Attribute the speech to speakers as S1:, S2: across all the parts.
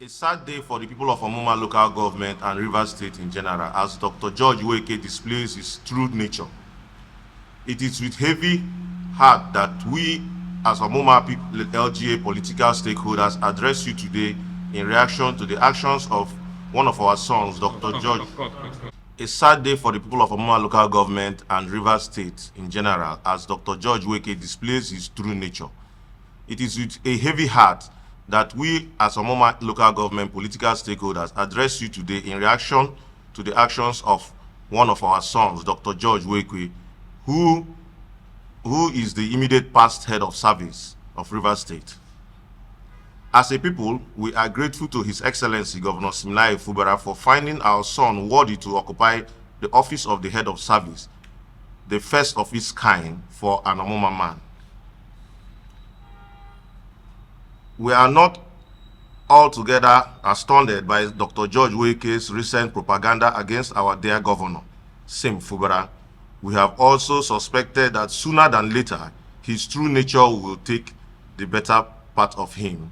S1: A sad day for the people of Omuma local government and Rivers State in general as Dr. George Nweke displays his true nature. It is with heavy heart that we as Omuma LGA political stakeholders address you today in reaction to the actions of one of our sons, Dr. George. A sad day for the people of Omuma local government and Rivers State in general as Dr. George Nweke displays his true nature. It is with a heavy heart that we as Omuma local government political stakeholders address you today in reaction to the actions of one of our sons, Dr. George Nweke, who is the immediate past head of service of Rivers State. As a people, we are grateful to His Excellency Governor Siminalayi Fubara for finding our son worthy to occupy the office of the head of service, the first of its kind for an Omuma man. We are not altogether astounded by Dr. George Nweke's recent propaganda against our dear governor, Fubara. We have also suspected that sooner than later, his true nature will take the better part of him.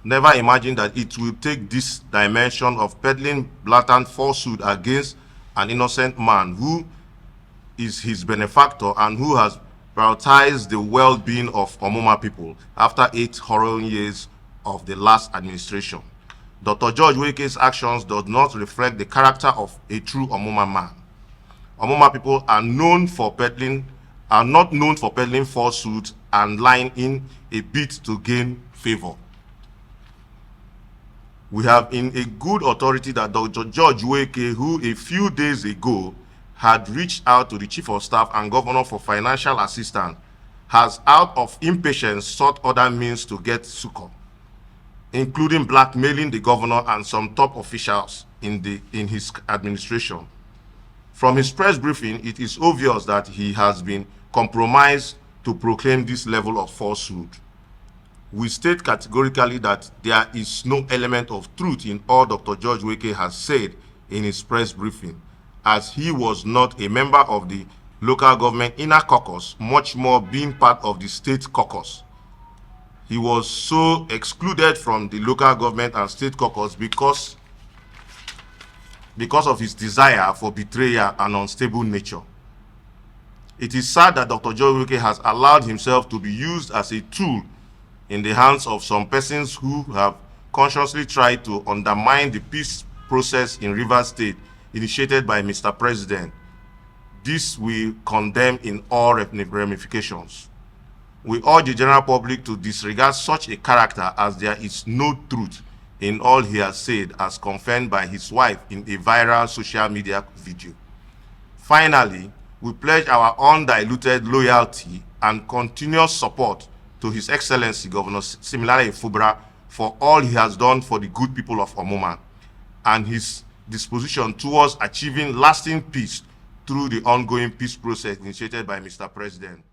S1: Never imagine that it will take this dimension of peddling blatant falsehood against an innocent man who is his benefactor and who has prioritized the well-being of Omuma people after 8 harrowing years of the last administration. Dr. George Nweke's actions do not reflect the character of a true Omuma man. Omuma people are not known for peddling falsehoods and lying in a bid to gain favor. We have in a good authority that Dr. George Nweke, who a few days ago had reached out to the Chief of Staff and Governor for financial assistance, has out of impatience sought other means to get succor, including blackmailing the governor and some top officials in his administration. From his press briefing, it is obvious that he has been compromised to proclaim this level of falsehood. We state categorically that there is no element of truth in all Dr. George Nweke has said in his press briefing, as he was not a member of the local government inner caucus, much more being part of the state caucus. He was so excluded from the local government and state caucus because of his desire for betrayal and unstable nature. It is sad that Dr. George Nweke has allowed himself to be used as a tool in the hands of some persons who have consciously tried to undermine the peace process in Rivers State initiated by Mr. President. This we condemn in all ramifications. We urge the general public to disregard such a character, as there is no truth in all he has said, as confirmed by his wife in a viral social media video. Finally, we pledge our undiluted loyalty and continuous support to His Excellency Governor Siminalayi Fubara for all he has done for the good people of Omuma and his disposition towards achieving lasting peace through the ongoing peace process initiated by Mr. President.